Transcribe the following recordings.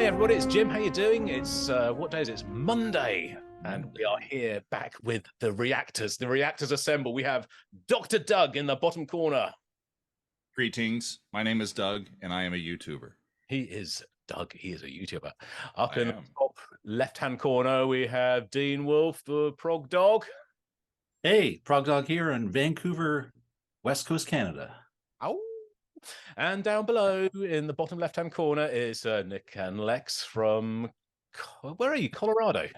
everybody, it's Jim. How you doing? It's what day is it? It's Monday, and we are here back with the Reactors. The Reactors Assemble. We have Dr. Doug in the bottom corner. Greetings. My name is Doug, and I am a YouTuber. He is Doug. He is a YouTuber. Up in the top left-hand corner, we have Dean Wolf, the Prog Dog. Hey, Prog Dog here in Vancouver, West Coast, Canada. Oh. And down below in the bottom left-hand corner is Nick&Lex from, where are you? Colorado?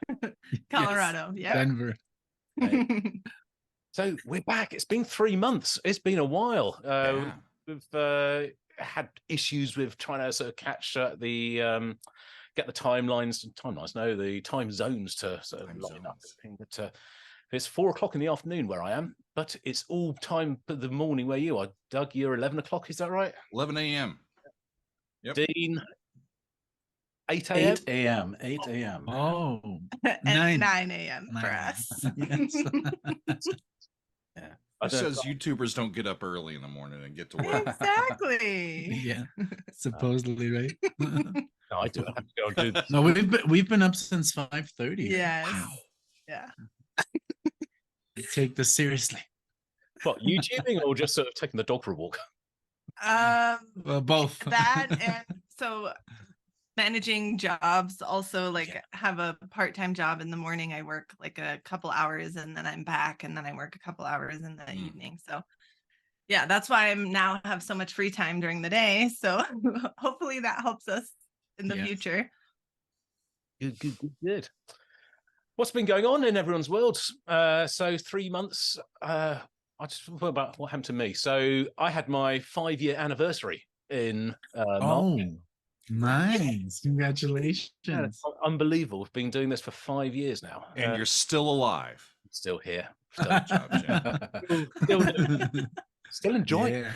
Colorado, yeah. Denver. So we're back. It's been 3 months. It's been a while. We've had issues with trying to sort of catch the get the the time zones to sort of line up. But it's 4 o'clock in the afternoon where I am, but it's all time for the morning where you are. Doug, you're 11 o'clock, is that right? 11 a.m. Yep. Dean, 8 a.m.? 8 a.m. 8 a.m. Oh, and 9 a.m. for us. Yes. Yeah. It says YouTubers don't get up early in the morning and get to work. Exactly. Yeah, supposedly, right? No, I do. I have to go and do this. No, we've been up since 5:30. Yes. Wow. Yeah. Take this seriously. What, YouTubing or just sort of taking the dog for a walk? Well, both. That and so managing jobs, also like have a part-time job in the morning. I work like a couple hours and then I'm back, and then I work a couple hours in the evening. So yeah, that's why I'm now have so much free time during the day. So hopefully that helps us in the future. Good. What's been going on in everyone's world? So 3 months. I just thought about what happened to me. So I had my 5-year anniversary in March. Oh, nice! Congratulations! Yeah, unbelievable. We've been doing this for 5 years now, And you're still alive. still here. Still enjoying. Yeah.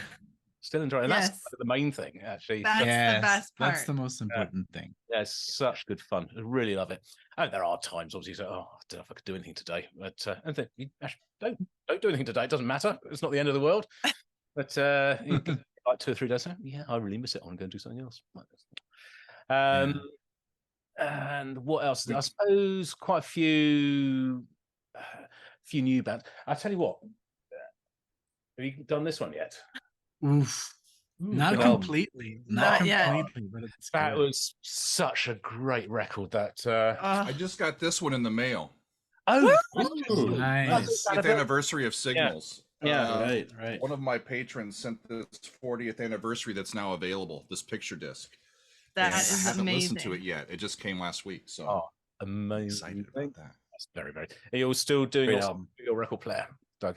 Still enjoying. Yes. That's the main thing, actually. That's the best part. That's the most important thing. Yeah, it's such good fun. I really love it. And there are times, obviously, so I don't know if I could do anything today. But and then you actually don't do anything today. It doesn't matter. It's not the end of the world. But you get like 2 or 3 days. Yeah, I really miss it. I'm going to do something else. And what else? I suppose quite a few new bands. I'll tell you what. Have you done this one yet? Oof. Not completely. Not yet. completely, but it's That good. was such a great record. That I just got this one in the mail. oh, Nice. 50th anniversary of Signals. Yeah. Right. One of my patrons sent this 40th anniversary that's now available, this picture disc. That And is I haven't amazing. listened to it yet. It just came last week. So amazing. excited about that. That's very. Are you still doing Great your, album. your record player, Doug?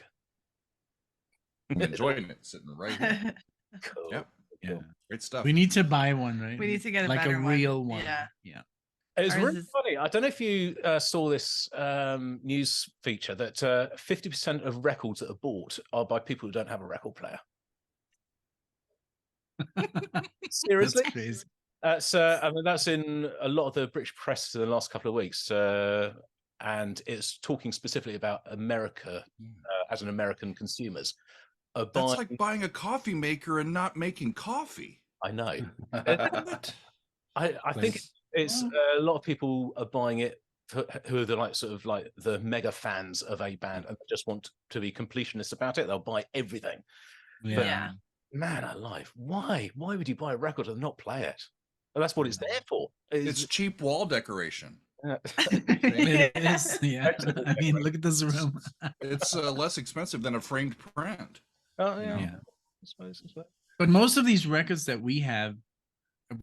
I'm enjoying it, sitting right here. Cool. Yep. Yeah. Great stuff. We need to buy one, right? We need to get a like better a one. real one. Yeah. It was Ours really is- funny. I don't know if you saw this news feature that 50% of records that are bought are by people who don't have a record player. Seriously? That's crazy. That's I mean, that's in a lot of the British press in the last couple of weeks, and it's talking specifically about America as an American consumers. That's like buying a coffee maker and not making coffee. I know. What? I think it's a lot of people are buying it who are the mega fans of a band and just want to be completionists about it. They'll buy everything. Yeah. Man alive, why would you buy a record and not play it? And that's what it's there for. It's cheap wall decoration. It is. Yeah. I mean, look at this room. It's less expensive than a framed print. Oh yeah. Yeah. I suppose. But most of these records that we have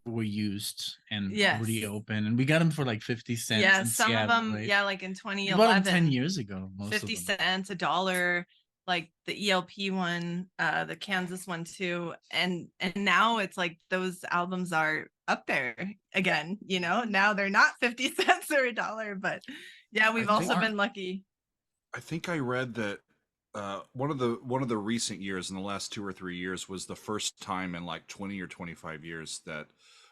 were used and reopened, and we got them for like 50 cents. Yeah, in some Seattle, of them, right? like in We bought them 2011, 10 years ago. Most 50 of them. cents, $1, like the ELP one, the Kansas one too. And now it's like those albums are up there again, now they're not 50 cents or $1, but yeah, we've also been lucky. I think I read that one of the recent years, in the last 2 or 3 years, was the first time in like 20 or 25 years that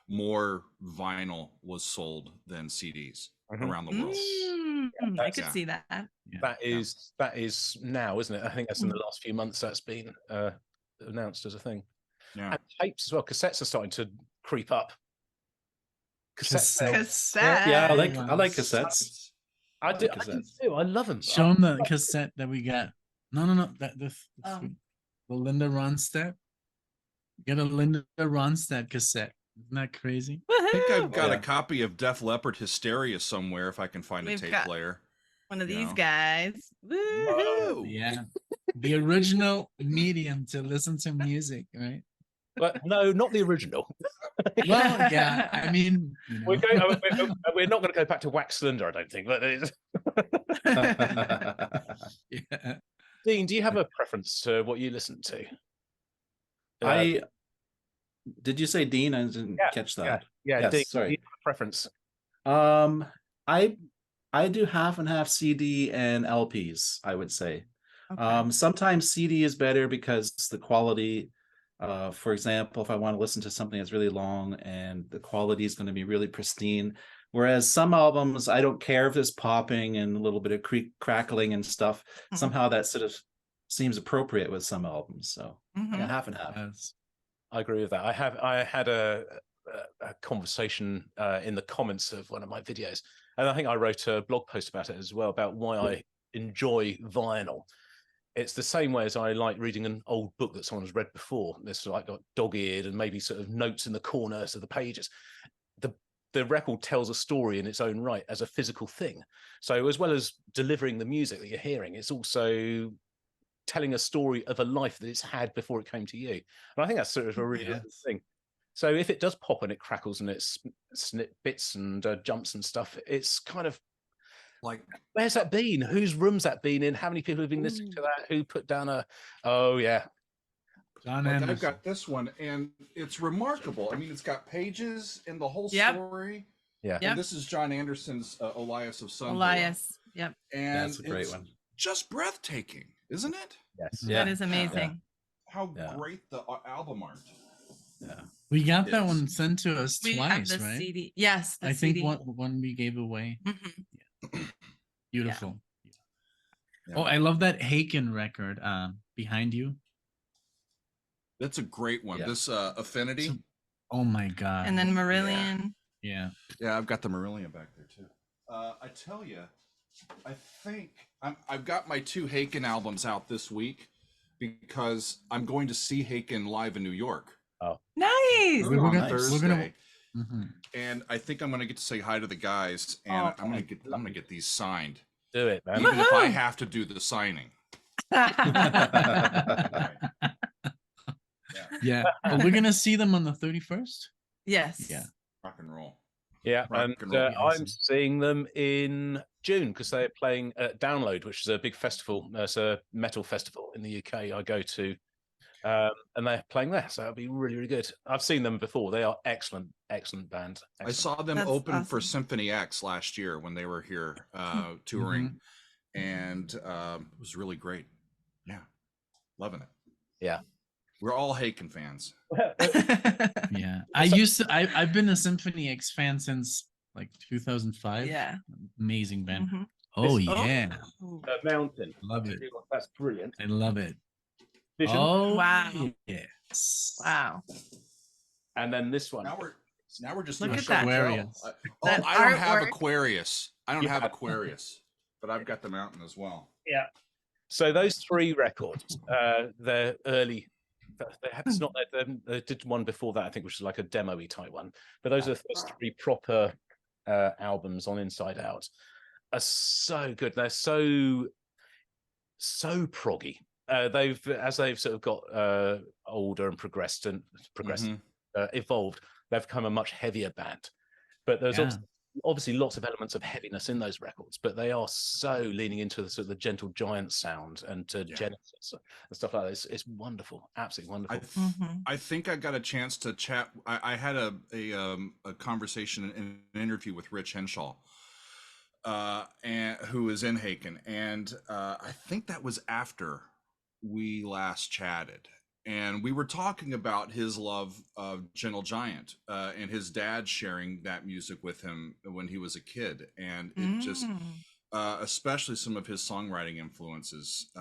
more vinyl was sold than CDs around the world. I could see that. That is now, isn't it? I think that's in the last few months that's been announced as a thing. Yeah. And tapes as well. Cassettes are starting to creep up. Cassettes. Yeah, I like Wow. cassettes. I do too. I love them. Show them the cassette that we got. No. This the Linda Ronstadt. Get a Linda Ronstadt cassette. Isn't that crazy? I think I've got a copy of Def Leppard Hysteria somewhere if I can find a tape player. One of these guys. Woo-hoo! Yeah. The original medium to listen to music, right? But no, not the original. Well, yeah. I mean, you know. we're not going to go back to Wax Cylinder, I don't think. But Yeah. Dean, do you have a preference to what you listen to? Did you say Dean? I didn't catch that. Yeah, yes, Dean, sorry. do you have a preference? I do half and half CD and LPs, I would say. Okay. Sometimes CD is better because the quality, for example, if I want to listen to something that's really long and the quality is going to be really pristine. Whereas some albums, I don't care if there's popping and a little bit of crackling and stuff. Somehow that sort of seems appropriate with some albums. So yeah, half and half. Yes. I agree with that. I had a conversation in the comments of one of my videos, and I think I wrote a blog post about it as well, about why I enjoy vinyl. It's the same way as I like reading an old book that someone's read before. It's like got dog-eared and maybe sort of notes in the corners of the pages. The record tells a story in its own right as a physical thing. So as well as delivering the music that you're hearing, it's also telling a story of a life that it's had before it came to you. And I think that's sort of a really good thing. So if it does pop and it crackles and it bits and jumps and stuff, it's kind of like, where's that been? Whose room's that been in? How many people have been listening to that? Who put down a, John Anderson. I've got this one, and it's remarkable. I mean, it's got pages in the whole story. Yeah. And this is John Anderson's Elias of Sun. Elias. Yep. And that's a great one. Just breathtaking, isn't it? Yes. That is amazing. How great the album art. Yeah. We got that one sent to us we twice, have the right? CD. Yes, the I CD. think one we gave away. Beautiful. Yeah. Oh, I love that Haken record behind you. That's a great one. This Affinity. Oh my god. And then Marillion. Yeah. Yeah, I've got the Marillion back there too. I tell you, I think I've got my 2 Haken albums out this week because I'm going to see Haken live in New York. Oh, nice! On Thursday. And I think I'm going to get to say hi to the guys, and I'm going to get these signed. Do it, man. Even if I have to do the signing. Yeah. Well, we're gonna see them on the 31st. Yes. Yeah. Rock and roll. Yeah, and I'm seeing them in June because they're playing at Download, which is a big festival. It's a metal festival in the UK I go to, and they're playing there, so it'll be really, really good. I've seen them before. They are excellent band. Excellent. I saw them open for Symphony X last year when they were here touring, and it was really great. Yeah, loving it. Yeah. We're all Haken fans. Yeah. I've been a Symphony X fan since like 2005. Yeah. Amazing band. Oh yeah. Mountain. Love it. That's brilliant. I love it. Vision. Oh wow. Yes. Wow. And then this one. Now we're just look at that. Aquarius. I don't have Aquarius. I don't have Aquarius, but I've got the Mountain as well. Yeah. So those 3 records, they're early. It's not that they did one before that, I think, which is like a demo-y type one. But those are the first 3 proper albums on Inside Out. Are so good. They're so proggy. They've sort of got older and progressed evolved. They've become a much heavier band. But there's obviously lots of elements of heaviness in those records, but they are so leaning into the sort of the gentle giant sound and to Genesis and stuff like that. It's wonderful, absolutely wonderful. I think I got a chance to chat. I had a conversation, an interview with Rich Henshaw, and who is in Haken, and I think that was after we last chatted. And we were talking about his love of Gentle Giant and his dad sharing that music with him when he was a kid. And it just, especially some of his songwriting influences,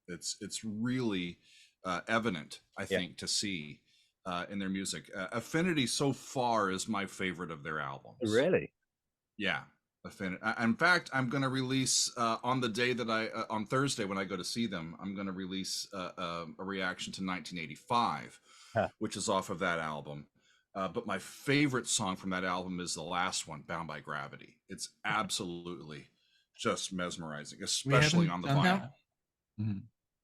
it's really evident, I think, to see in their music. Affinity so far is my favorite of their albums. Really? Yeah. Affinity. In fact, I'm going to release on the day that on Thursday when I go to see them, I'm going to release a reaction to 1985, which is off of that album. But my favorite song from that album is the last one, Bound by Gravity. It's absolutely just mesmerizing, especially on the vinyl. Mm-hmm.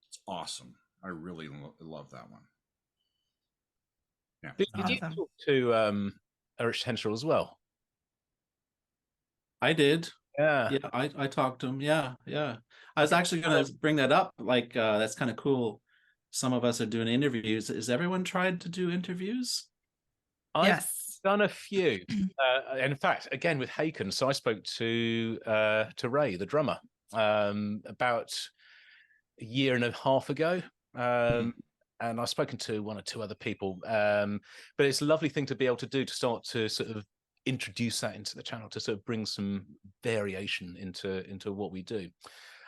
It's awesome. I really love that one. Yeah. Did you talk to Erich Henschel as well? I did. Yeah. Yeah, I talked to him. Yeah. I was actually going to bring that up. Like, that's kind of cool. Some of us are doing interviews. Has everyone tried to do interviews? I've done a few. In fact, again with Haken. So I spoke to Ray, the drummer, about a year and a half ago. And I've spoken to one or two other people. But it's a lovely thing to be able to do, to start to sort of introduce that into the channel, to sort of bring some variation into what we do.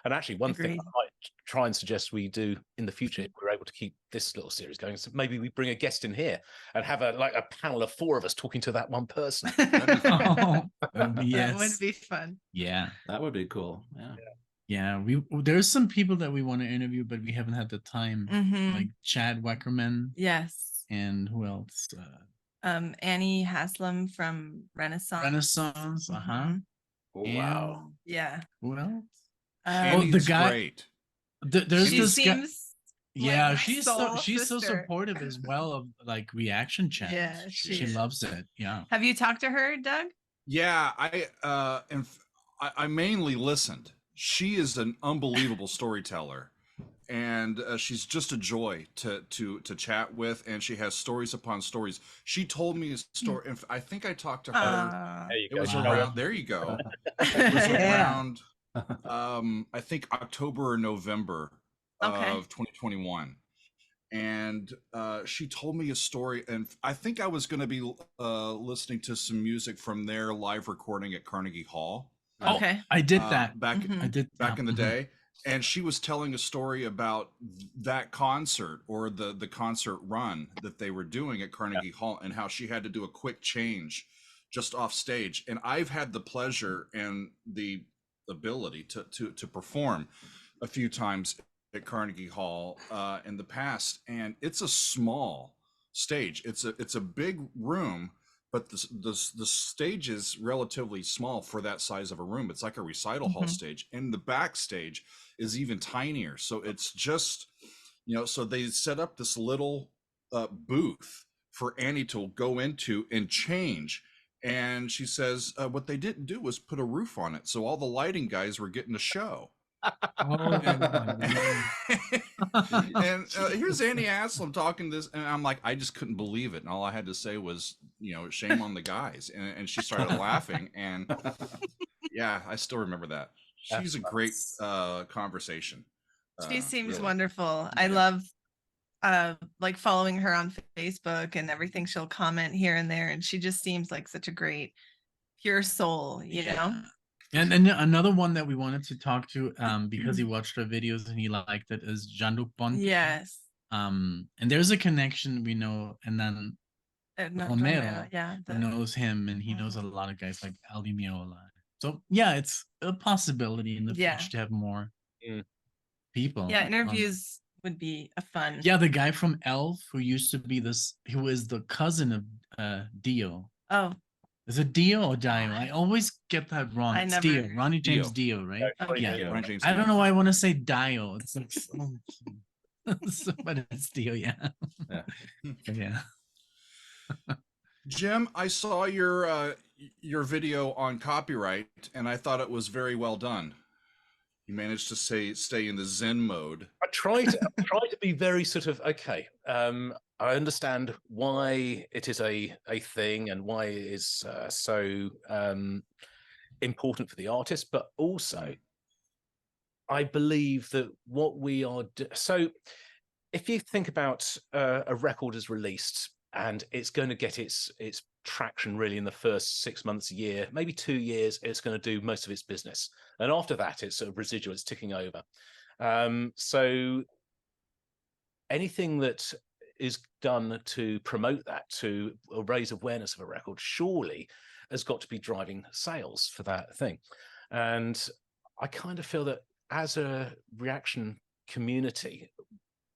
And actually, one thing I might try and suggest we do in the future, if we're able to keep this little series going, so maybe we bring a guest in here and have a panel of 4 of us talking to that one person. Yes. That would be fun. Yeah, that would be cool. Yeah. There's some people that we want to interview, but we haven't had the time. Like Chad Weckerman. Yes. And who else? Annie Haslam from Renaissance. Oh, wow. Yeah. Who else? The guy. Great. There's this guy. Yeah, like she's so supportive as well of like reaction channels. Yeah, she loves it. Yeah. Have you talked to her, Doug? Yeah, I mainly listened. She is an unbelievable storyteller, and she's just a joy to chat with, and she has stories upon stories. She told me a story. I think I talked to her. It was around. There you go. It was around. I think October or November of 2021, and she told me a story, and I think I was going to be listening to some music from their live recording at Carnegie Hall. Okay, I did that back in the day, and she was telling a story about that concert, or the concert run that they were doing at Carnegie Hall, and how she had to do a quick change just off stage. And I've had the pleasure and the ability to perform a few times at Carnegie Hall in the past, and it's a small stage. It's a big room, but the stage is relatively small for that size of a room. It's like a recital hall stage, and the backstage is even tinier. So it's just, so they set up this little booth for Annie to go into and change. And she says what they didn't do was put a roof on it, so all the lighting guys were getting a show. And here's Annie Haslam talking this, and I'm like, I just couldn't believe it, and all I had to say was, shame on the guys, and she started laughing, and yeah, I still remember that. She's a great conversation. She seems wonderful. I love like following her on Facebook and everything. She'll comment here and there, and she just seems like such a great, pure soul, you know. And another one that we wanted to talk to, because he watched our videos and he liked it, is Jean-Luc Ponty. Yes. And there's a connection we know, and then Romero knows him, and he knows a lot of guys like Aldi Meola. So yeah, it's a possibility in the future to have more people. Yeah, interviews would be a fun. Yeah, the guy from Elf who used to be who is the cousin of Dio. Oh. Is it Dio or Dio? I always get that wrong. It's Dio. Ronnie James Dio, right? Yeah. Ronnie James I don't know why I want to say Dio. It's like, but it's Dio, yeah. Jim, I saw your video on copyright, and I thought it was very well done. You managed to stay in the Zen mode. I try to be very sort of I understand why it is a thing and why it is so important for the artist, but also I believe that what we are so if you think about a record is released and it's going to get its traction really in the first 6 months, a year, maybe 2 years, it's going to do most of its business, and after that it's sort of residual, it's ticking over. So anything that is done to promote that, to raise awareness of a record, surely has got to be driving sales for that thing. And I kind of feel that as a reaction community,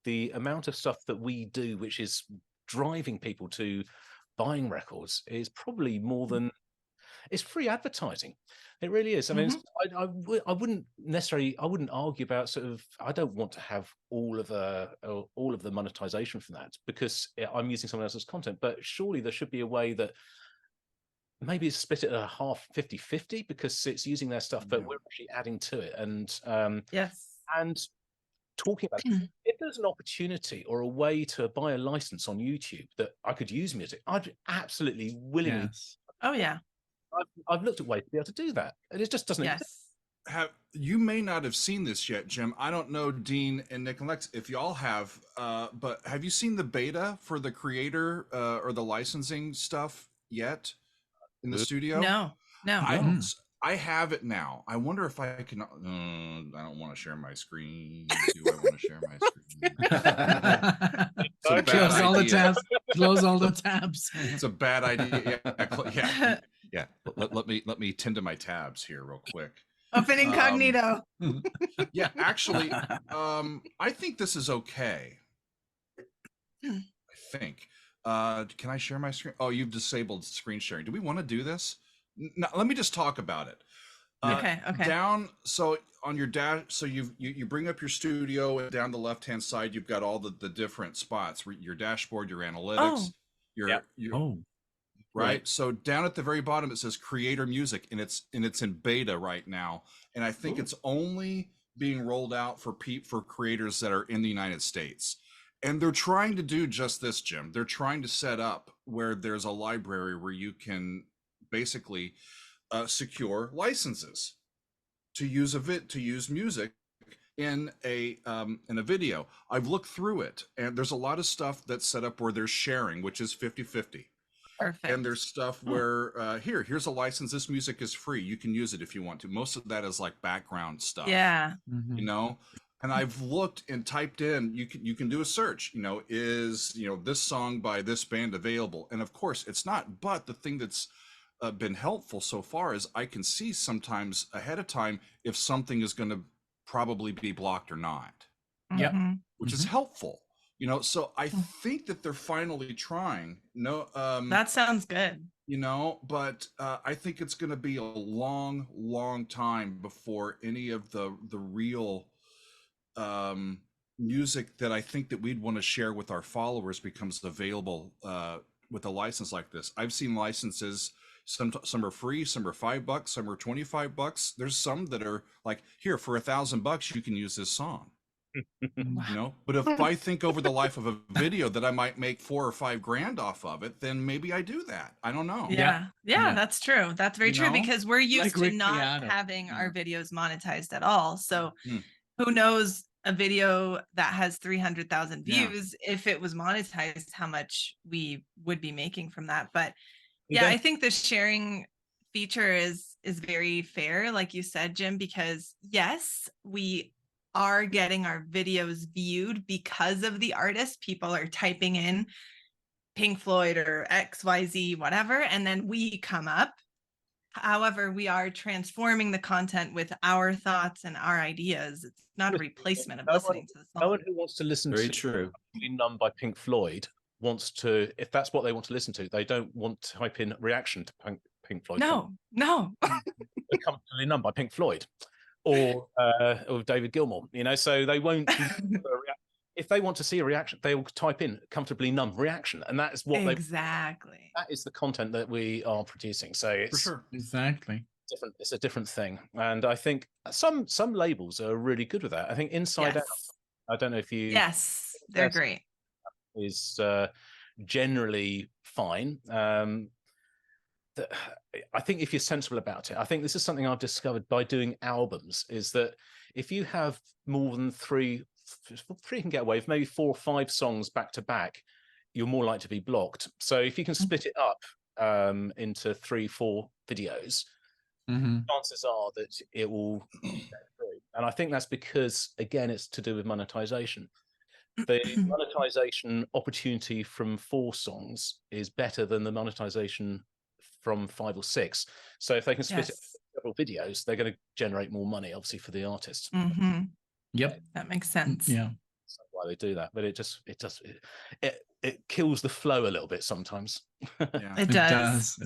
the amount of stuff that we do, which is driving people to buying records, is probably more than it's free advertising. It really is. I mean, I wouldn't necessarily, I wouldn't argue about sort of, I don't want to have all of the monetization from that because I'm using someone else's content, but surely there should be a way that maybe it's split it at a half 50-50 because it's using their stuff, but we're actually adding to it. And yes. And talking about if there's an opportunity or a way to buy a license on YouTube that I could use music, I'd absolutely willingly. Yes. Oh yeah. I've looked at ways to be able to do that, and it just doesn't exist. You may not have seen this yet, Jim. I don't know, Dean and Nick and Lex, if y'all have, but have you seen the beta for the creator or the licensing stuff yet in the studio? No. I have it now. I wonder if I can. I don't want to share my screen. Do I want to share my screen? Close all the tabs. Close all the tabs. It's a bad idea. Yeah. Let me tend to my tabs here real quick. Open incognito. Yeah, actually, I think this is okay. I think. Can I share my screen? Oh, you've disabled screen sharing. Do we want to do this? No, let me just talk about it. Okay. Down, so on your dash, so you bring up your studio, and down the left-hand side, you've got all the different spots, your dashboard, your analytics, right. So down at the very bottom, it says Creator Music, and it's in beta right now, and I think it's only being rolled out for creators that are in the United States. And they're trying to do just this, Jim. They're trying to set up where there's a library where you can basically secure licenses to use music in a video. I've looked through it, and there's a lot of stuff that's set up where there's sharing, which is 50-50. Perfect. And there's stuff where here's a license. This music is free. You can use it if you want to. Most of that is like background stuff. Yeah. You know. And I've looked and typed in, you can do a search, is this song by this band available? And of course it's not, but the thing that's been helpful so far is I can see sometimes ahead of time if something is going to probably be blocked or not. Which is helpful. So I think that they're finally trying. That sounds good. But I think it's going to be a long time before any of the real music that I think that we'd want to share with our followers becomes available with a license like this. I've seen licenses, some are free, some are $5, some are $25. There's some that are like, here for $1,000 you can use this song. But if I think over the life of a video that I might make $4 or $5 grand off of it, then maybe I do that. I don't know. Yeah, that's true. That's very true, because we're used to not having our videos monetized at all. So who knows, a video that has 300,000 views, if it was monetized, how much we would be making from that. But I think the sharing feature is very fair, like you said, Jim, because yes, we are getting our videos viewed because of the artist. People are typing in Pink Floyd or XYZ, whatever, and then we come up. However, we are transforming the content with our thoughts and our ideas. It's not a replacement of listening to the song. No one who wants to listen Very to true. Numb by Pink Floyd wants to, if that's what they want to listen to, they don't want to type in reaction to Pink Floyd. No. They Comfortably Numb by Pink Floyd or David Gilmour, so they won't. If they want to see a reaction, they will type in Comfortably Numb reaction, and that is what that is the content that we are producing. So it's for sure, exactly different. It's a different thing, and I think some labels are really good with that. I think Inside Out. I don't know if you. Yes, they're great. Is generally fine. I think if you're sensible about it, I think this is something I've discovered by doing albums, is that if you have more than three can get away with maybe 4 or 5 songs back to back, you're more likely to be blocked. So if you can split it up into 3-4 videos, chances are that it will get through. And I think that's because, again, it's to do with monetization. the monetization opportunity from 4 songs is better than the monetization from 5 or 6. So if they can split it several videos, they're going to generate more money, obviously, for the artist. Yep, that makes sense. Yeah, that's why they do that. But it kills the flow a little bit sometimes. It does.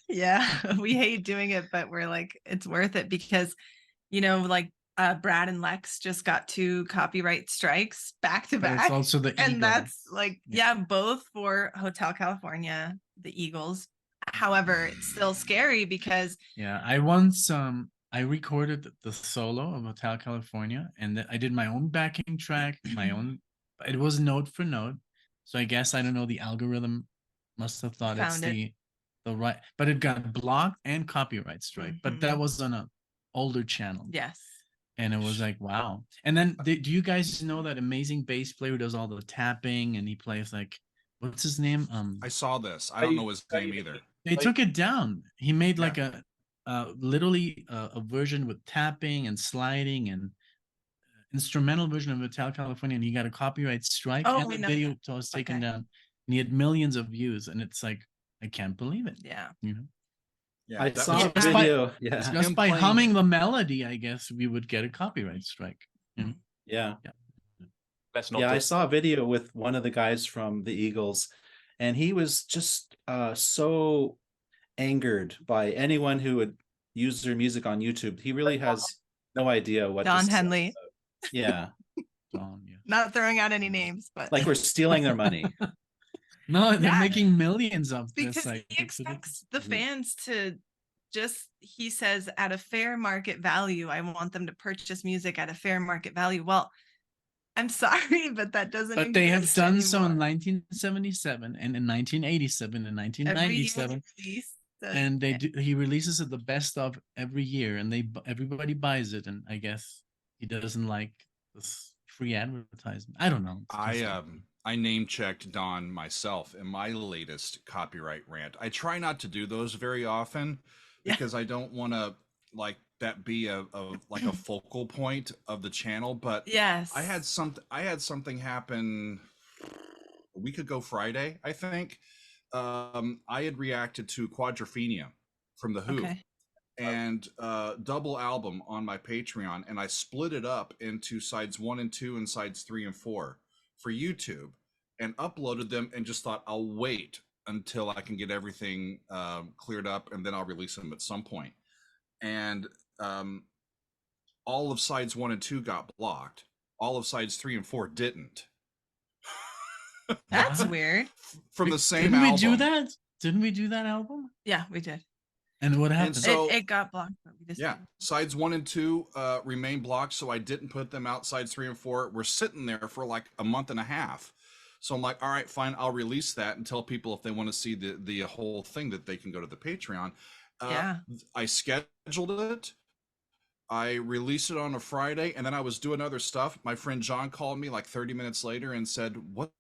Yeah. We hate doing it, but we're like, it's worth it because, you know, like Brad and Lex just got 2 copyright strikes back to back. It's also the and Eagle. that's like, both for Hotel California, the Eagles. However, it's still scary because I recorded the solo of Hotel California, and I did my own backing track, my own. It was note for note, so I guess I don't know, the algorithm must have thought it's the right, but it got blocked and copyright strike. But that was on an older channel. Yes. And it was like, wow. And then do you guys know that amazing bass player who does all the tapping, and he plays like, what's his name? I saw this. I don't know his name either. They took it down. He made like literally a version with tapping and sliding and instrumental version of Hotel California, and he got a copyright strike, and the video was taken down, and he had millions of views, and it's like, I can't believe it. You know. Yeah, I saw a video. Just by humming the melody, I guess we would get a copyright strike. Yeah. I saw a video with one of the guys from the Eagles, and he was just so angered by anyone who would use their music on YouTube. He really has no idea what Don Henley. Yeah. Not throwing out any names, but like we're stealing their money. No, they're making millions of this. Because he expects the fans to just, he says, at a fair market value, I want them to purchase music at a fair market value. Well, I'm sorry, but that doesn't But they have done so in 1977 and in 1987 and 1997. And he releases it the best of every year, and everybody buys it, and I guess he doesn't like this free advertisement. I don't know. I name checked Don myself in my latest copyright rant. I try not to do those very often because I don't want to like that be a focal point of the channel. But I had something happen a week ago Friday, I think. I had reacted to Quadrophenia from The Who. And double album on my Patreon, and I split it up into sides 1 and 2 and sides 3 and 4 for YouTube, and uploaded them, and just thought I'll wait until I can get everything cleared up, and then I'll release them at some point. And all of sides 1 and 2 got blocked. All of sides 3 and 4 didn't. That's weird. From the same album. Didn't we do that? Didn't we do that album? Yeah, we did. And what happened? And so, it got blocked. Sides 1 and 2 remain blocked, so I didn't put them out. Sides 3 and 4 were sitting there for like a month and a half. So I'm like, all right, fine, I'll release that and tell people if they want to see the whole thing that they can go to the Patreon. I scheduled it. I released it on a Friday, and then I was doing other stuff. My friend John called me like 30 minutes later and said, "What's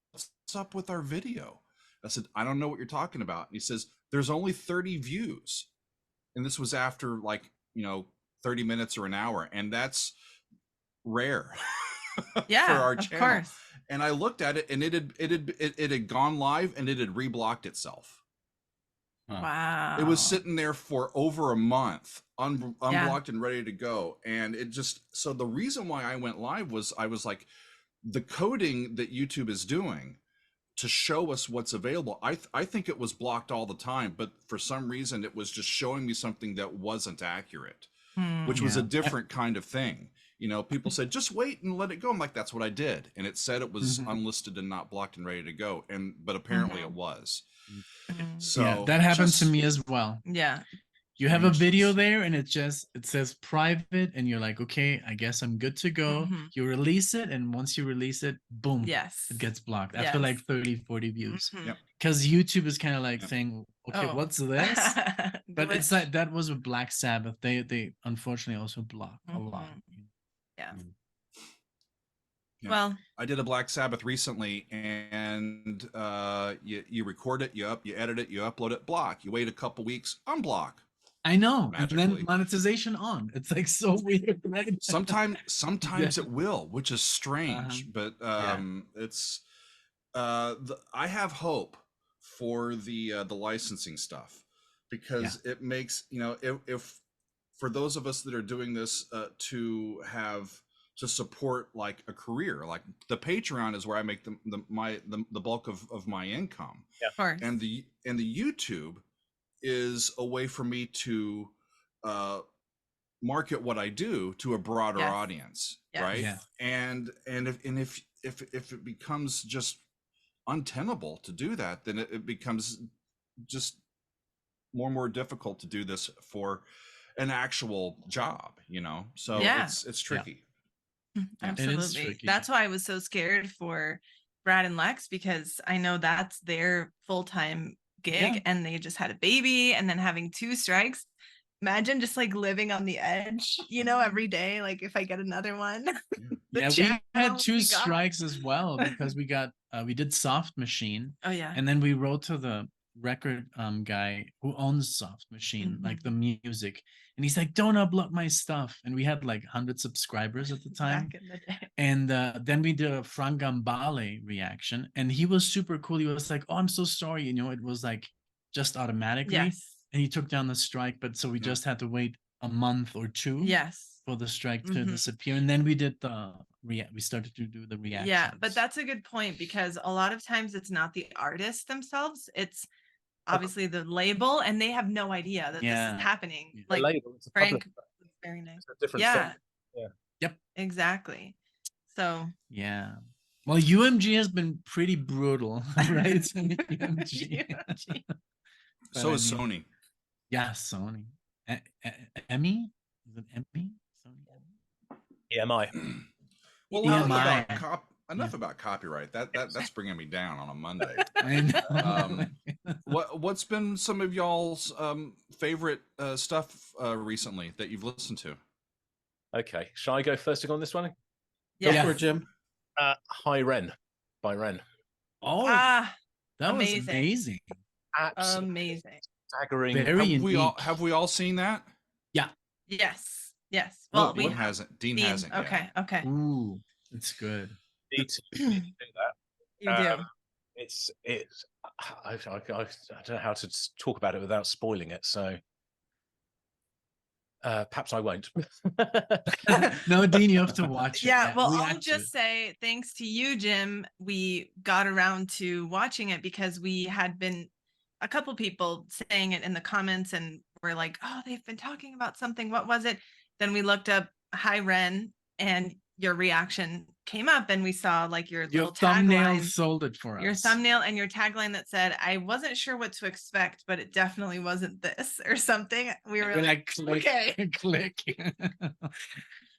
up with our video?" I said, "I don't know what you're talking about." And he says, "There's only 30 views." And this was after 30 minutes or an hour, and that's rare for our channel. Of course. And I looked at it, and it had gone live, and it had reblocked itself. Wow. It was sitting there for over a month, unblocked and ready to go. And so the reason why I went live was I was like, the coding that YouTube is doing to show us what's available, I think it was blocked all the time, but for some reason it was just showing me something that wasn't accurate, which was a different kind of thing. People said, just wait and let it go. I'm like, that's what I did. And it said it was unlisted and not blocked and ready to go. But apparently it was. So that happened to me as well. Yeah. You have a video there, and it says private, and you're like, okay, I guess I'm good to go. You release it, and once you release it, boom, it gets blocked after like 30, 40 views. Because YouTube is kind of like saying, okay, what's this? But it's like, that was with Black Sabbath. They unfortunately also block a lot. Yeah. Yeah. Well, I did a Black Sabbath recently, and you record it, you edit it, you upload it, block. You wait a couple weeks, unblock. I know. magically. And then monetization on. It's like so weird, right? Sometimes it will, which is strange, but it's I have hope for the licensing stuff, because it makes, if for those of us that are doing this to support like a career, like the Patreon is where I make the bulk of my income. Of course. And the YouTube is a way for me to market what I do to a broader audience, right? Yeah. And if it becomes just untenable to do that, then it becomes just more and more difficult to do this for an actual job, so it's tricky. Absolutely. Tricky. That's why I was so scared for Brad and Lex, because I know that's their full-time gig and they just had a baby and then having 2 strikes. Imagine just like living on the edge, every day, like if I get another one. We had 2 strikes as well, because we did Soft Machine. Oh yeah. And then we wrote to the record guy who owns Soft Machine, like the music, and he's like, don't upload my stuff. And we had like 100 subscribers at the time. Back in the day. And then we did a Frank Gambale reaction, and he was super cool. He was like, oh, I'm so sorry, it was like just automatically. Yes. And he took down the strike, but so we just had to wait a month or 2 for the strike to disappear. And then we did we started to do the reaction. Yeah, but that's a good point, because a lot of times it's not the artists themselves, it's obviously the label, and they have no idea that this is happening. The Like label, it's a Frank public, was very nice. it's a different Yeah. thing. Yeah. Yep. Exactly. So yeah. Well, UMG has been pretty brutal, right? UMG. So is Sony. Yeah, Sony. Emmy? Is it Emmy? Sony EMI. Well, EMI. enough about copyright. That's bringing me down on a Monday. I know. What's been some of y'all's favorite stuff recently that you've listened to? Okay, shall I go first on this one? Go for it, Jim. High Ren by Ren. Oh, that amazing. was amazing. Absolutely Amazing. staggering. Have we all seen that? Yeah. Yes. Well, Dean hasn't. Dean hasn't. Okay. Yet. Okay. Ooh, it's good. You need to do that. You do. It's. I don't know how to talk about it without spoiling it. So perhaps I won't. No, Dean, you have to watch it. Yeah, well, I'll just say thanks to you, Jim, we got around to watching it, because we had been a couple people saying it in the comments, and we're like, oh, they've been talking about something. What was it? Then we looked up High Ren, and your reaction came up, and we saw like your little thumbnail tagline, sold it for us. Your thumbnail and your tagline that said, I wasn't sure what to expect, but it definitely wasn't this or something. We were like, click, okay. Click.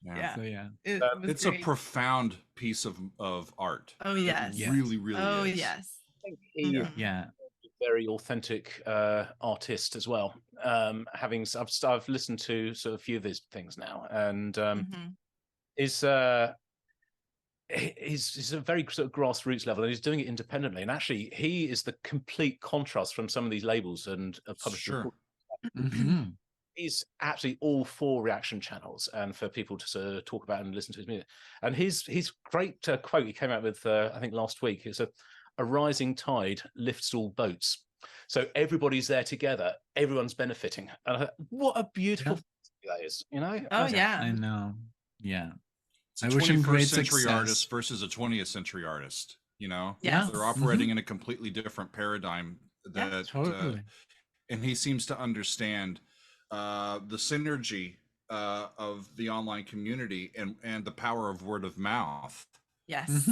Yeah. So yeah. It's great. A profound piece of art. Oh yes. Really is. Oh yes. I think he very authentic artist as well. I've listened to sort of a few of his things now, and he's a very sort of grassroots level, and he's doing it independently. And actually, he is the complete contrast from some of these labels and publishers. Sure. He's actually all for reaction channels and for people to sort of talk about and listen to his music. And his great quote he came out with, I think last week, is a rising tide lifts all boats. So everybody's there together. Everyone's benefiting. And I thought, what a beautiful thing that is, Oh, yeah. I know. Yeah. It's a 21st century artist versus a 20th century artist, Yes. They're operating in a completely different paradigm. Totally. And he seems to understand the synergy of the online community and the power of word of mouth. Yes.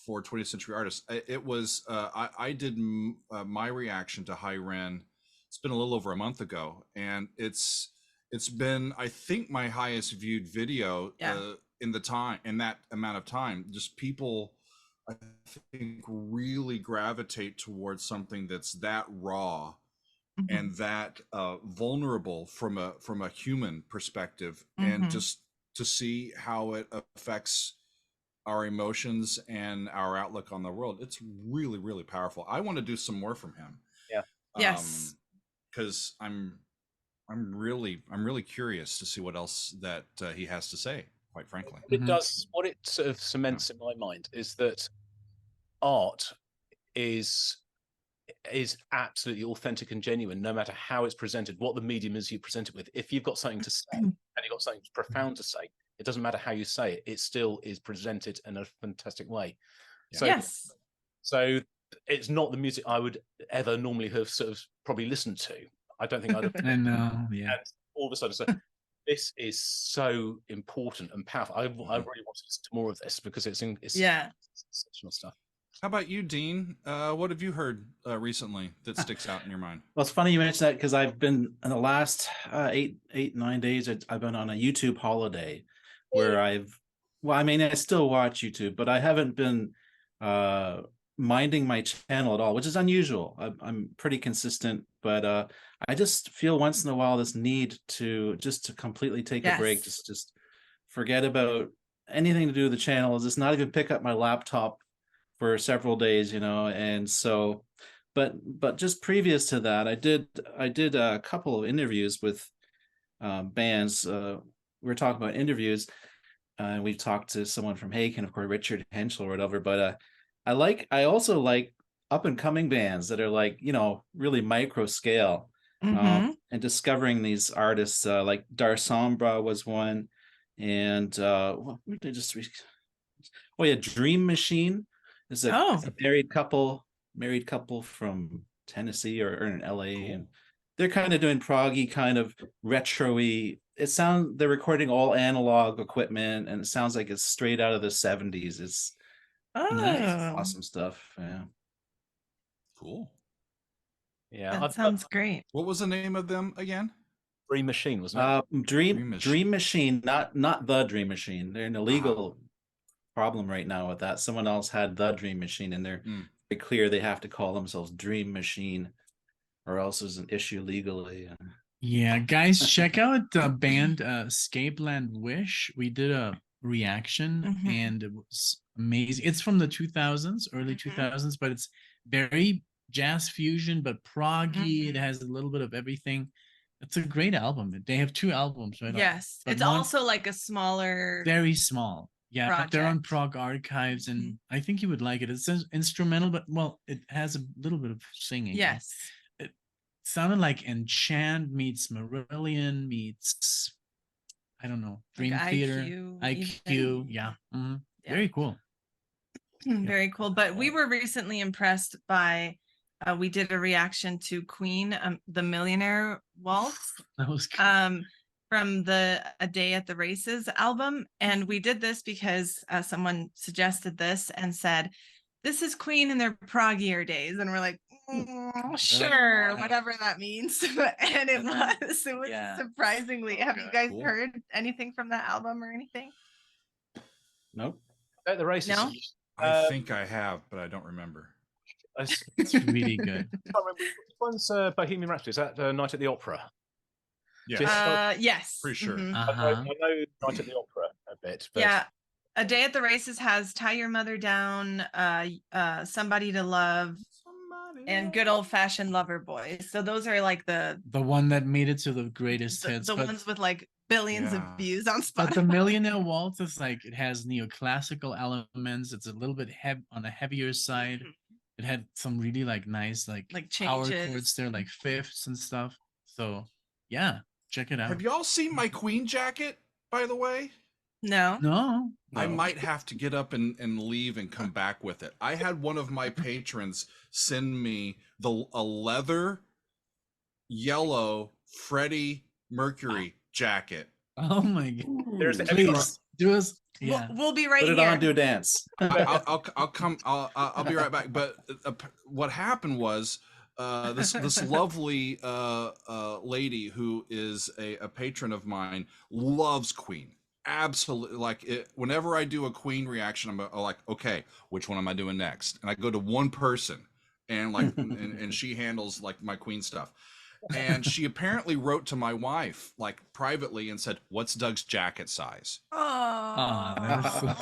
For 20th century artists. It was I did my reaction to High Ren. It's been a little over a month ago, and it's been, I think, my highest viewed video in that amount of time. Just people, I think, really gravitate towards something that's that raw and that vulnerable from a human perspective, and just to see how it affects our emotions and our outlook on the world. It's really, really powerful. I want to do some more from him. Yeah. Yes. because I'm really curious to see what else that he has to say. Quite frankly, what it sort of cements in my mind is that art is absolutely authentic and genuine, no matter how it's presented, what the medium is you present it with. If you've got something to say and you've got something profound to say, it doesn't matter how you say it; it still is presented in a fantastic way. Yeah. So, Yes. So it's not the music I would ever normally have sort of probably listened to. I don't think I'd have. I know, yeah. And all of a sudden, so this is so important and powerful. I really want to listen to more of this because it's exceptional stuff. How about you, Dean? What have you heard recently that sticks out in your mind? Well, it's funny you mentioned that because I've been in the last 9 days. I've been on a YouTube holiday where I still watch YouTube, but I haven't been minding my channel at all, which is unusual. I'm pretty consistent, but I just feel once in a while this need to completely take a break, just forget about anything to do with the channel, just not even pick up my laptop for several days, and so but just previous to that, I did a couple of interviews with bands. We were talking about interviews, and we've talked to someone from Haken, of course, Richard Henschel or whatever, but I also like up and coming bands that are like, really micro scale, and discovering these artists, like Dar Sombra was one, and what did they just Dream Machine is a married couple from Tennessee or in LA, cool. And they're kind of doing proggy, kind of retro-y. They're recording all analog equipment, and it sounds like it's straight out of the 70s. It's awesome stuff. Yeah. Cool. Yeah. That sounds great. What was the name of them again? Dream Machine, wasn't it? Dream Machine, not the Dream Machine. They're an illegal problem right now with that. Someone else had the Dream Machine, and they're very clear they have to call themselves Dream Machine, or else there's an issue legally. Yeah, guys, check out the band Scapeland Wish. We did a reaction, and it was amazing. It's from the 2000s, early 2000s, but it's very jazz fusion, but proggy. It has a little bit of everything. It's a great album. They have 2 albums, right? Yes, it's also like a smaller, very small. Yeah, project. But they're on Prog Archives, and I think you would like it. It's instrumental, but it has a little bit of singing. Yes. It sounded like Enchant meets Marillion meets, I don't know, Dream like Theater, IQ. Yeah. Very cool. Very cool. But we were recently impressed by, we did a reaction to Queen, the Millionaire Waltz. That was cool. From the A Day at the Races album. And we did this because someone suggested this and said, this is Queen in their proggier days. And we're like, sure, whatever that means. And it was surprisingly. Have you guys heard anything from that album or anything? Nope. At the Races. No? I think I have, but I don't remember. It's really good. I can't remember. Which one's Bohemian Rhapsody? Is that Night at the Opera? Yes. Yes. Pretty sure. I know Night at the Opera a bit. But... Yeah. A Day at the Races has Tie Your Mother Down, Somebody to Love, and Good Old Fashioned Lover Boy. So those are like the one that made it to the greatest hits. The ones with like billions of views on Spotify. But the Millionaire Waltz is like, it has neoclassical elements. It's a little bit on the heavier side. It had some really like nice like power chords there, like fifths and stuff. So yeah, check it out. Have y'all seen my Queen jacket, by the way? No. I might have to get up and leave and come back with it. I had one of my patrons send me a leather yellow Freddie Mercury jacket. Oh my god! There's Please do us. Yeah, we'll be right here. Put it on, do a dance. I'll come. I'll be right back. But what happened was this lovely lady who is a patron of mine loves Queen. Absolutely, like whenever I do a Queen reaction, I'm like, okay, which one am I doing next? And I go to one person, and like, and she handles like my Queen stuff. And she apparently wrote to my wife like privately and said, "What's Doug's jacket size?"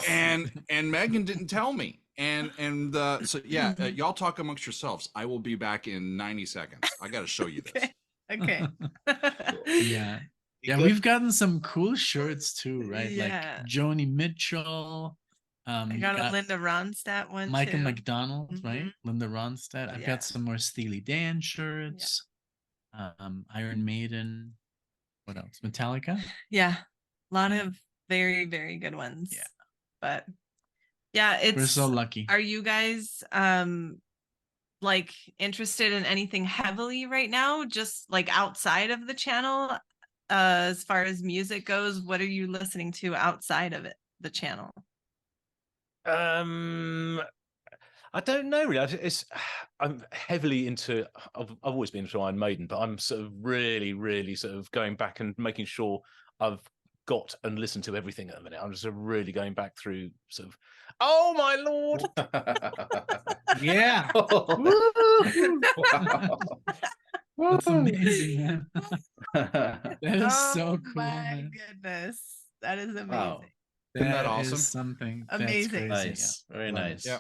And Megan didn't tell me. So yeah, y'all talk amongst yourselves. I will be back in 90 seconds. I got to show you this. Okay. Yeah. Yeah, we've gotten some cool shirts too, right? Yeah. Like Joni Mitchell. I got a Linda Ronstadt one Michael too. McDonald, right? Linda Ronstadt. I've got some more Steely Dan shirts. Iron Maiden. What else? Metallica. Yeah, a lot of very, very good ones. Yeah, but yeah, we're so lucky. Are you guys like interested in anything heavily right now? Just like outside of the channel, as far as music goes, what are you listening to outside of it, the channel? I don't know really. I'm heavily into. I've always been into Iron Maiden, but I'm sort of really sort of going back and making sure I've got and listened to everything at the minute. I'm just really going back through sort of. Oh my lord! Yeah. Wow. That's amazing, man. That is so cool. My goodness, that is amazing. Wow. Isn't that awesome? Something amazing. Nice. Yeah. Very nice. Yeah.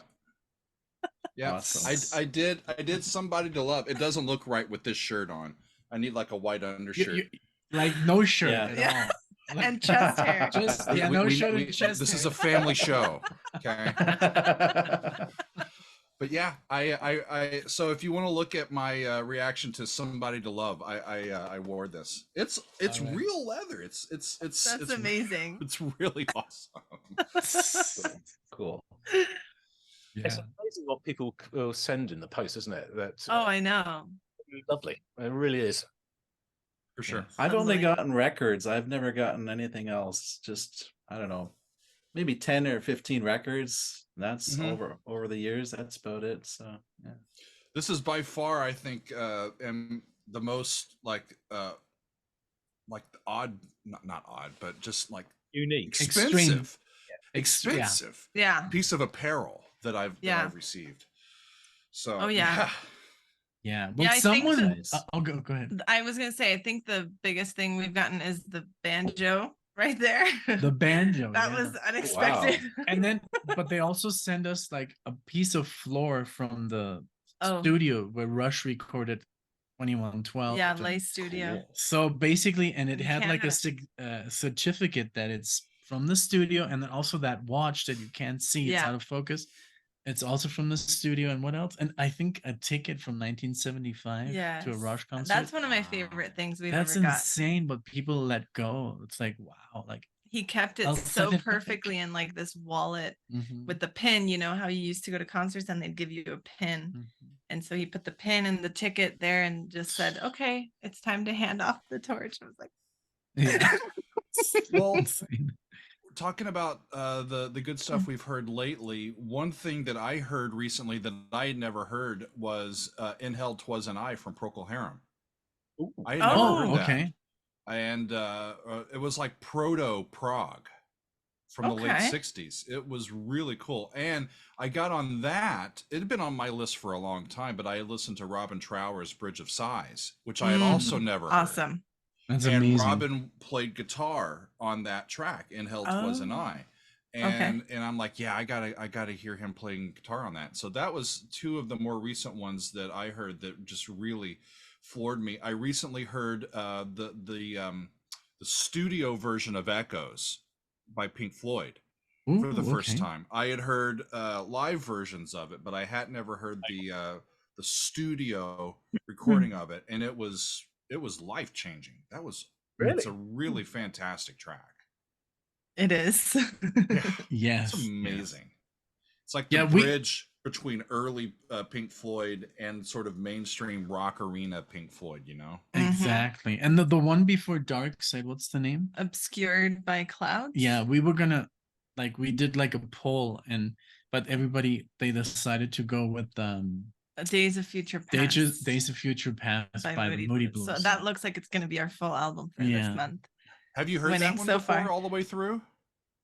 Yeah. Awesome. I did Somebody to Love. It doesn't look right with this shirt on. I need like a white undershirt. Like no shirt at all. Like, and chest hair. Just no shirt and chest This hair. is a family show. Okay. But yeah, I so if you want to look at my reaction to Somebody to Love, I wore this. It's right. Real leather. It's amazing. It's really awesome. Cool. Yeah. It's amazing what people will send in the post, isn't it? I know. Lovely. It really is. For sure. I've only gotten records. I've never gotten anything else. Just, I don't know, maybe 10 or 15 records. That's over the years. That's about it. So yeah. This is by far, I think, and the most like odd, not odd, but just like unique, expensive, expensive, piece of apparel that I've received. So yeah. Well, someone. I'll go ahead. I was gonna say, I think the biggest thing we've gotten is the banjo. Right there. The banjo. That was unexpected. Wow. And then, but they also send us like a piece of floor from the studio where Rush recorded 2112. Yeah, Lay Studio. Cool. So basically, and it had like a certificate that it's from the studio, and then also that watch that you can't see, it's out of focus. It's also from the studio, and what else? And I think a ticket from 1975 to a Rush concert. That's one of my favorite things we've ever got. That's insane, but people let go. It's like, wow. Like he kept it so perfectly in like this wallet with the pin. You know how you used to go to concerts and they'd give you a pin. And so he put the pin and the ticket there and just said, okay, it's time to hand off the torch. I was like, well, talking about the good stuff we've heard lately, one thing that I heard recently that I had never heard was In Hell 'Twas an I from Procol Harum. I had never heard that. And it was like proto prog from the late 60s. It was really cool. And I got on that. It had been on my list for a long time, but I had listened to Robin Trower's Bridge of Sighs, which I had also never heard. That's and amazing. Robin played guitar on that track, In Hell 'Twas an I. And I'm like, yeah, I gotta hear him playing guitar on that. So that was two of the more recent ones that I heard that just really floored me. I recently heard the studio version of Echoes by Pink Floyd for the first time. I had heard live versions of it, but I hadn't ever heard the studio recording of it, and it was life-changing. It's a really fantastic track. It is. Yes. It's amazing. It's like the bridge between early Pink Floyd and sort of mainstream rock arena Pink Floyd, you know? Exactly. And the one before Dark Side, what's the name? Obscured by Clouds? Yeah, we were gonna we did like a poll, but they decided to go with Days of Future Past. Days of Future Past by Moody Blues. So that looks like it's going to be our full album for this month. Have you heard that one so before, all the way through?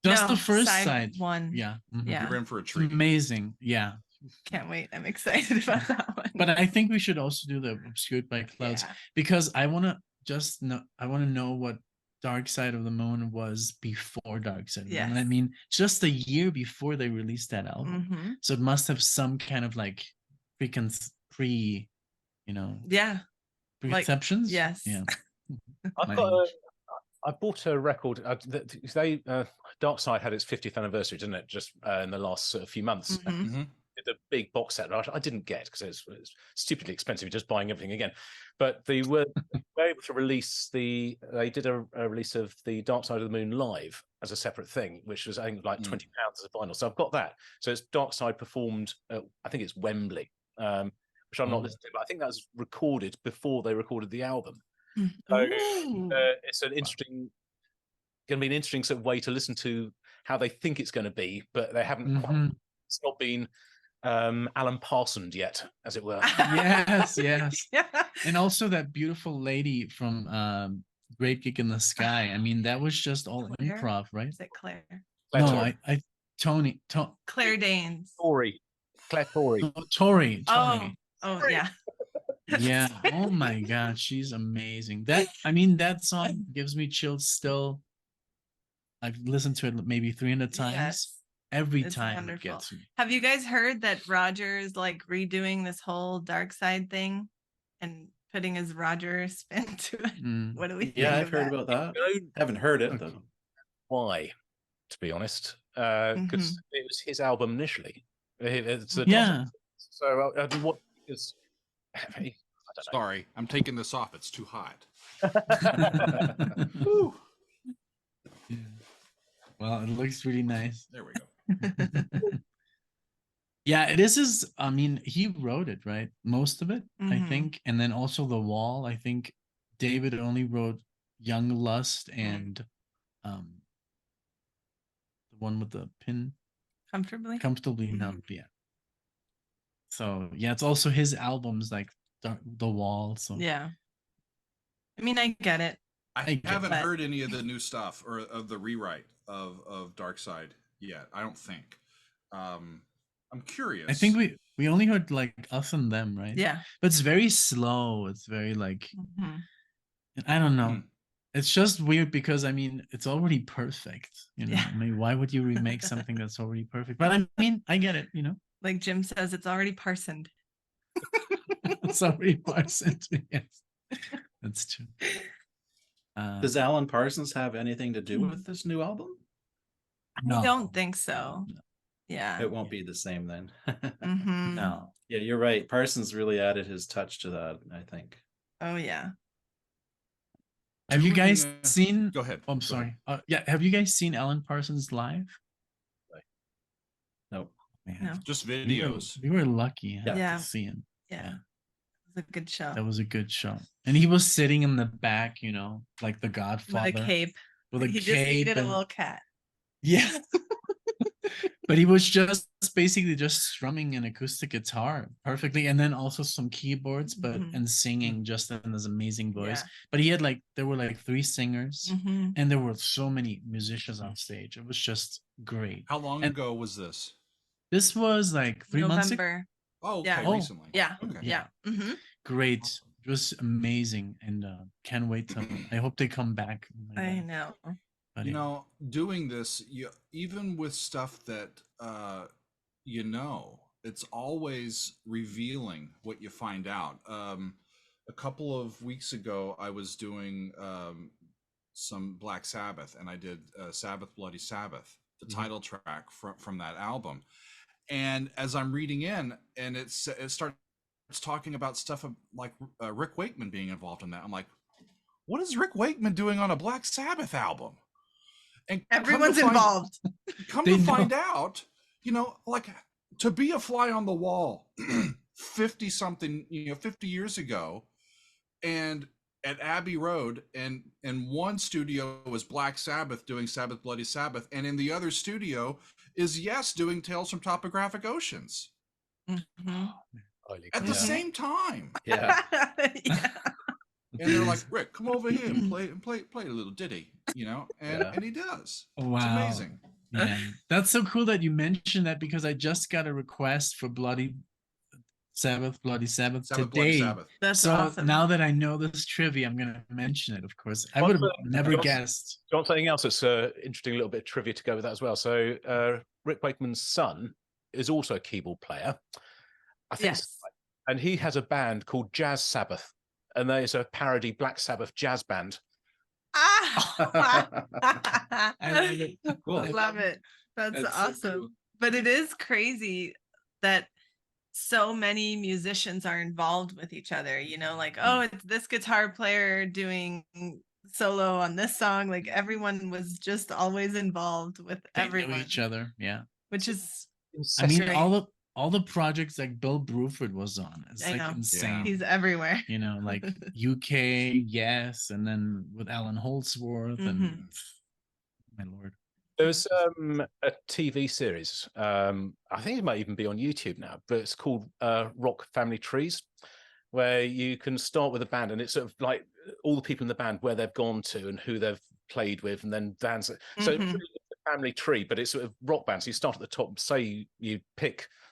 Just the first side. One. Yeah. You're in for a treat. Amazing. Yeah. Can't wait. I'm excited about that one. But I think we should also do the Obscured by Clouds because I want to know what Dark Side of the Moon was before Dark Side of the Moon. I mean, just a year before they released that album. So it must have some kind of like pre, Yeah. Receptions? Yes. Yeah. I bought a record. Dark Side had its 50th anniversary, didn't it? Just in the last few months. The big box set I didn't get because it was stupidly expensive, just buying everything again. But they were able to release they did a release of the Dark Side of the Moon live as a separate thing, which was I think like £20 as a vinyl. So I've got that. So it's Dark Side performed I think it's Wembley, which I'm not listening to, but I think that was recorded before they recorded the album. So it's an interesting going to be an interesting sort of way to listen to how they think it's going to be, but they haven't it's not been Alan Parsons yet, as it were. Yes. Yeah. And also that beautiful lady from Great Gig in the Sky. I mean, that was just all improv, right? Is it Claire? No, Tony. Claire Danes. Claire Torrey. Oh, Tori. Oh, yeah. Yeah. Oh my God, she's amazing. That song gives me chills still. I've listened to it maybe 300 times. Yes. Every It's time wonderful. it gets me. Have you guys heard that Roger's like redoing this whole Dark Side thing and putting his Roger spin to it? What do we think? Yeah, I've heard about that. I haven't heard it though. Why, to be honest? Because it was his album initially. So what is Sorry, I'm taking this off. It's too hot. Yeah. Well, it looks really nice. There we go. Yeah, it is I mean, he wrote it, right? Most of it, I think. And then also The Wall. I think David only wrote Young Lust and the one with the pin. Comfortably Numb, yeah. So yeah, it's also his albums like The Wall. So yeah. I mean, I get it. I haven't heard any of the new stuff or of the rewrite of Dark Side yet. I don't think. I'm curious. I think we only heard like Us and Them, right? Yeah. But it's very slow. It's very like I don't know. It's just weird because I mean it's already perfect. You know, I mean, why would you remake something that's already perfect? But I mean, I get it, you know. Like Jim says, it's already parsoned. It's already parsoned. Yes. That's true. Does Alan Parsons have anything to do with this new album? No. I don't think so. No. Yeah. It won't be the same then. Mm-hmm. No. Yeah, you're right. Parsons really added his touch to that, I think. Oh, yeah. Have you guys seen? Go ahead. Oh, I'm sorry. Yeah. Have you guys seen Alan Parsons live? No. No. Just videos. We were lucky to see him. Yeah. It was a good show. That was a good show. And he was sitting in the back, you know, like the Godfather. With a cape. With a he cape. Just needed a little cat. Yeah. But he was just basically just strumming an acoustic guitar perfectly, and then also some keyboards, and singing just in this amazing voice. Yeah. But he had there were 3 singers, and there were so many musicians on stage. It was just great. How long ago was this? This was 3 months ago. Oh, okay, recently. Yeah. Okay. Yeah. Mm-hmm. Great. It was amazing, and can't wait to. I hope they come back. I know. But you know, doing this, even with stuff that it's always revealing what you find out. A couple of weeks ago, I was doing some Black Sabbath, and I did Sabbath Bloody Sabbath, the title track from that album. And as I'm reading in, and it starts talking about stuff like Rick Wakeman being involved in that. I'm like, what is Rick Wakeman doing on a Black Sabbath album? And everyone's involved. Come to find out, to be a fly on the wall 50 years ago, and at Abbey Road, and one studio was Black Sabbath doing Sabbath Bloody Sabbath, and in the other studio is Yes doing Tales from Topographic Oceans. At the same time. Yeah. And they're like, Rick, come over here and play a little ditty, and he does. Wow. It's amazing. Yeah. That's so cool that you mentioned that, because I just got a request for Bloody Sabbath today. Bloody Sabbath. That's so awesome. Now that I know this trivia, I'm going to mention it, of course. I would have never guessed. Do you want something else that's interesting, a little bit of trivia to go with that as well? So Rick Wakeman's son is also a keyboard player. I think. Yes. And he has a band called Jazz Sabbath. and there's a parody Black Sabbath jazz band. I love it. Cool. love it. That's awesome. So cool. But it is crazy that so many musicians are involved with each other, you know, like, oh, it's this guitar player doing solo on this song. Like everyone was just always involved with everyone. Each other, yeah. Which is, I mean, all the projects like Bill Bruford was on. It's like insane. Yeah. He's everywhere. You know, like UK, yes, and then with Alan Holdsworth and my lord. There's a TV series. I think it might even be on YouTube now, but it's called Rock Family Trees, where you can start with a band, and it's sort of like all the people in the band, where they've gone to and who they've played with, and then bands. So it's really a family tree, but it's sort of rock bands. So you start at the top. Say you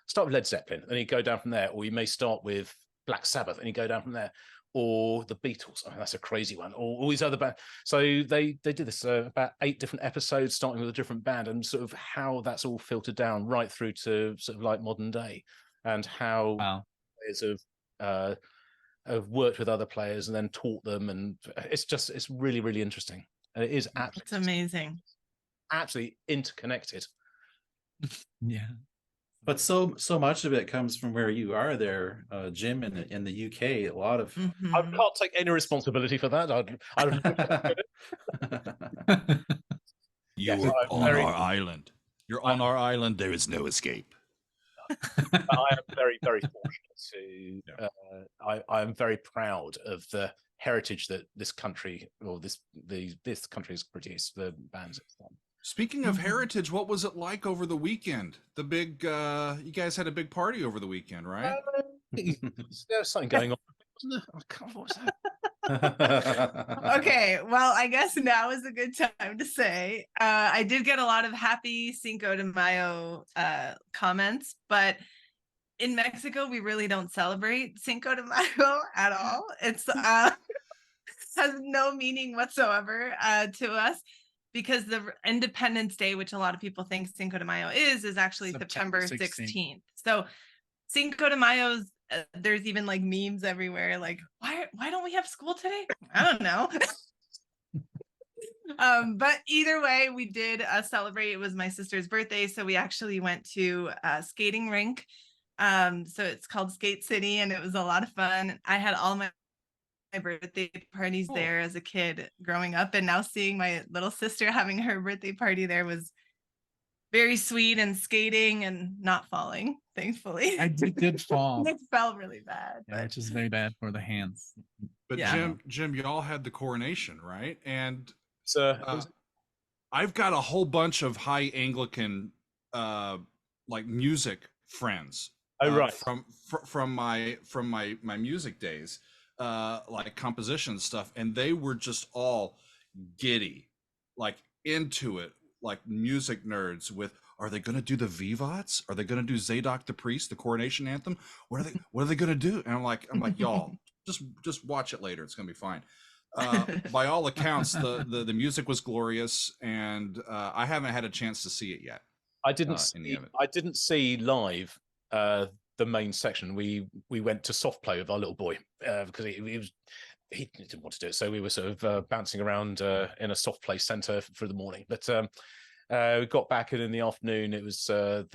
start with Led Zeppelin, and you go down from there, or you may start with Black Sabbath, and you go down from there. Or the Beatles. Oh, that's a crazy one. Or all these other bands. So they did this about 8 different episodes, starting with a different band, and sort of how that's all filtered down right through to sort of like modern day, and how players have worked with other players and then taught them, and it's really, really interesting, and it is absolutely, it's amazing, absolutely interconnected. Yeah. But so much of it comes from where you are there, Jim, in the UK. A lot of I can't take any responsibility for that. You're on our island. You're on our island. There is no escape. I am very, very fortunate to. I am very proud of the heritage that this country, or this country, has produced. The bands. Speaking of heritage, what was it like over the weekend? The big, you guys had a big party over the weekend, right? There was something going on, wasn't there? What was that? Okay, well, I guess now is a good time to say I did get a lot of happy Cinco de Mayo comments, but in Mexico, we really don't celebrate Cinco de Mayo at all. It's has no meaning whatsoever to us. Because the Independence Day, which a lot of people think Cinco de Mayo is actually September 16th. So Cinco de Mayo's, there's even like memes everywhere. Like, why don't we have school today? I don't know. But either way, we did celebrate. It was my sister's birthday, so we actually went to a skating rink. So it's called Skate City, and it was a lot of fun. I had all my birthday parties there as a kid growing up, and now seeing my little sister having her birthday party there was very sweet, and skating and not falling, thankfully. I did fall. It fell really bad, which is very bad for the hands. But Jim, y'all had the coronation, right? And I've got a whole bunch of high Anglican like music friends. Right. From my music days. Like composition stuff, and they were just all giddy, like into it, like music nerds. With, are they going to do the Vivots? Are they going to do Zadok the Priest, the coronation anthem? What are they going to do? And I'm like, y'all, just watch it later. It's going to be fine. By all accounts, the music was glorious, and I haven't had a chance to see it yet. I didn't see live. The main section, we went to soft play with our little boy because he didn't want to do it, so we were sort of bouncing around in a soft play center for the morning. But we got back, and in the afternoon it was the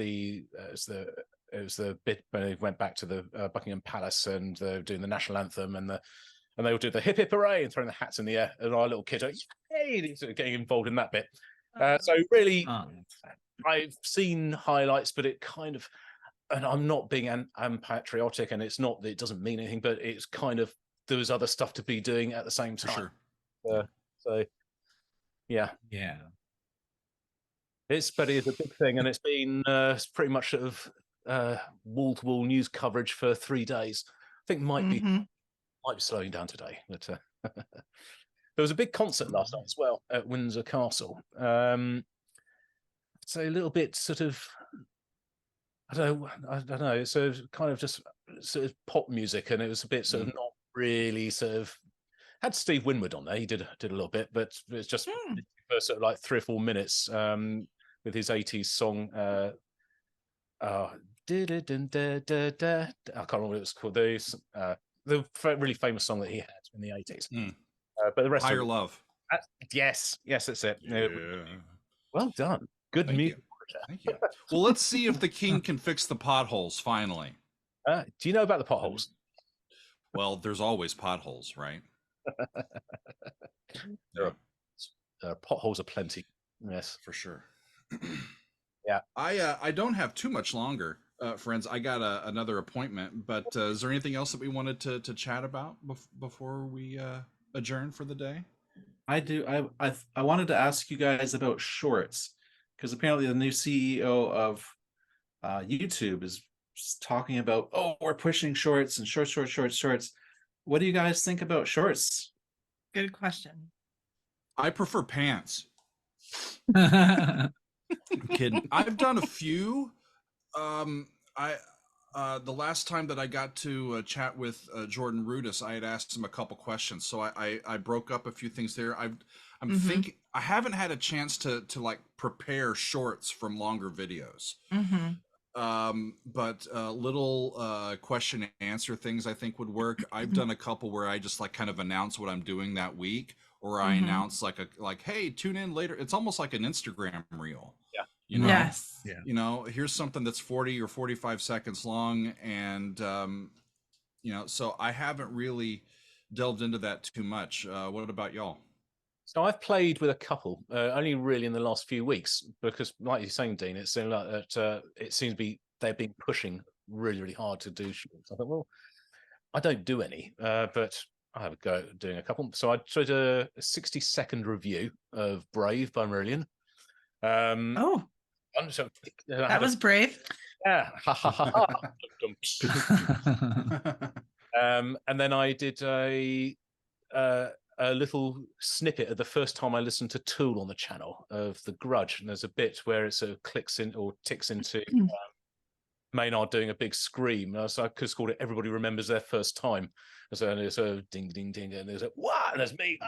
bit when we went back to the Buckingham Palace, and doing the national anthem, and they would do the hip hip hooray and throwing the hats in the air, and our little kid, yay, sort of getting involved in that bit. So really, I've seen highlights, but it kind of. And I'm not being unpatriotic, and it's not that it doesn't mean anything, but it's kind of, there was other stuff to be doing at the same time. Sure. So, yeah. It's a big thing, and it's been pretty much sort of wall-to-wall news coverage for 3 days. I think might be slowing down today, but there was a big concert last night as well at Windsor Castle. So a little bit sort of. I don't know. It's sort of kind of just sort of pop music, and it was a bit sort of not really sort of. Had Steve Winwood on there. He did a little bit, but it was just for sort of like 3 or 4 minutes with his 80s song. I can't remember what it was called. the really famous song that he had in the 80s. But the rest Higher of Love. Yes, that's it. Yeah. Well done. Good music. Thank you. Well, let's see if the king can fix the potholes finally. Do you know about the potholes? Well, there's always potholes, right? There are potholes aplenty. Yes, for sure. Yeah. I don't have too much longer, friends. I got another appointment, but is there anything else that we wanted to chat about before we adjourn for the day? I do. I wanted to ask you guys about shorts, because apparently the new CEO of YouTube is talking about, oh, we're pushing shorts and shorts. What do you guys think about shorts? Good question. I prefer pants. I'm kidding. I've done a few. The last time that I got to chat with Jordan Rudis, I had asked him a couple questions, so I broke up a few things there. I'm thinking I haven't had a chance to like prepare shorts from longer videos. But little question and answer things I think would work. I've done a couple where I just like kind of announce what I'm doing that week, or I announce like, hey, tune in later. It's almost like an Instagram reel. Yeah. You know? Yes. Yeah. You know, here's something that's 40 or 45 seconds long, and you know, so I haven't really delved into that too much. What about y'all? So I've played with a couple, only really in the last few weeks, because like you're saying, Dean, it seems like that it seems to be they've been pushing really hard to do shorts. I thought, well, I don't do any, but I have a go at doing a couple. So I tried a 60-second review of Brave by Marillion. Oh, so that was brave. Yeah. And then I did a little snippet of the first time I listened to Tool on the channel of The Grudge, and there's a bit where it sort of clicks in or ticks into Maynard doing a big scream. So I could have called it "Everybody Remembers Their First Time." And so there's a ding ding ding, and there's a what, and there's me,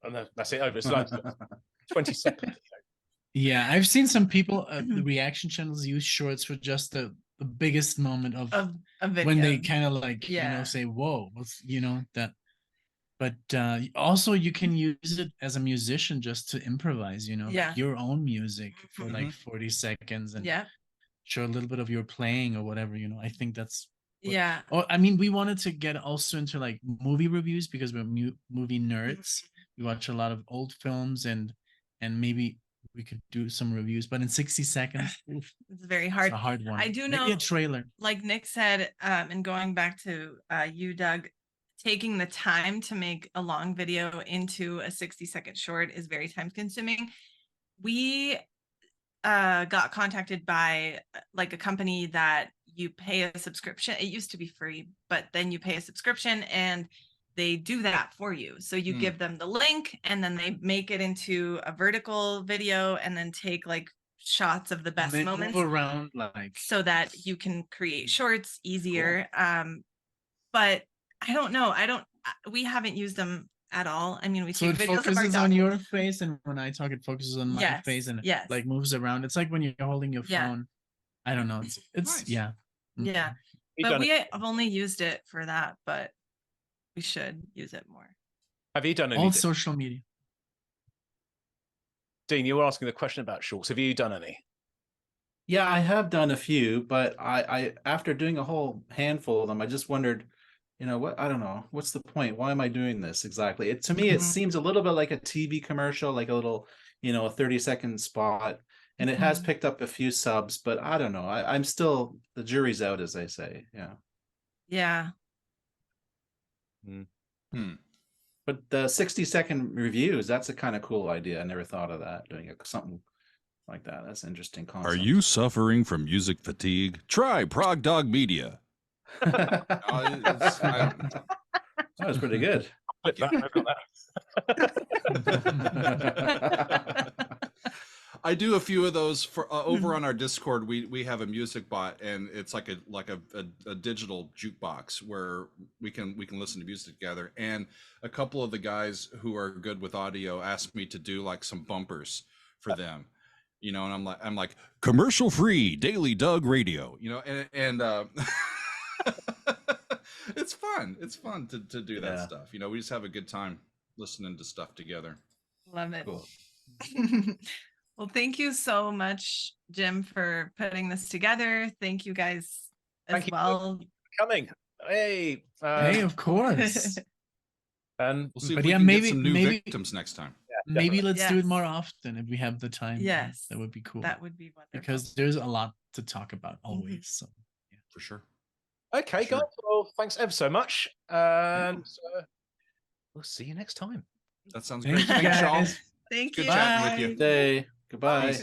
and that's it over. It's like 20 seconds. Yeah, I've seen some people, the reaction channels use shorts for just the biggest moment of a video. When they kind of like, you know, say, whoa, what's, you know, that. But also you can use it as a musician just to improvise, you know, like your own music for like 40 seconds and show a little bit of your playing or whatever, you know. I think that's or I mean, we wanted to get also into like movie reviews because we're movie nerds. We watch a lot of old films and maybe we could do some reviews, but in 60 seconds, it's very hard. It's a hard one. I do know, maybe a trailer. Like Nick said, and going back to you, Doug, taking the time to make a long video into a 60-second short is very time consuming. We got contacted by like a company that you pay a subscription. It used to be free, but then you pay a subscription and they do that for you. So you give them the link and then they make it into a vertical video and then take like shots of the best moments around, like, so that you can create shorts easier. Cool. But I don't know. We haven't used them at all. I mean, we so take it videos focuses on your face, and when I talk, it focuses on my face, and it like moves around. It's like when you're holding your phone. I don't know. It's nice. Yeah. But we have only used it for that, but we should use it more. Have you done any? All social media. Dean, you were asking the question about shorts. Have you done any? Yeah, I have done a few, but I after doing a whole handful of them, I just wondered, you know what? I don't know. What's the point? Why am I doing this exactly? To me, it seems a little bit like a TV commercial, like a little, you know, a 30-second spot. And it has picked up a few subs, but I don't know. I'm still, the jury's out, as they say. Yeah. Yeah. But the 60-second reviews, that's a kind of cool idea. I never thought of that, doing something like that. That's an interesting concept. Are you suffering from music fatigue? Try Prog Dog Media. That was pretty good. I do a few of those for over on our Discord. We have a music bot, and it's like a digital jukebox where we can listen to music together. And a couple of the guys who are good with audio asked me to do like some bumpers for them, you know. And I'm like commercial free Daily Doug Radio, you know, and It's fun. It's fun to do that stuff. You know, we just have a good time listening to stuff together. Love it. Cool. Well, thank you so much, Jim, for putting this together. Thank you guys as well. For coming. Hey. Hey, of course. And we'll see if we can get some new victims next time. Yeah, maybe let's do it more often if we have the time. Yes, that would be cool. That would be wonderful. Because there's a lot to talk about always. So yeah, for sure. Okay, guys. Well, thanks ever so much, and we'll see you next time. That sounds great. Thanks, y'all. Thank you. Good chatting with you. Goodbye.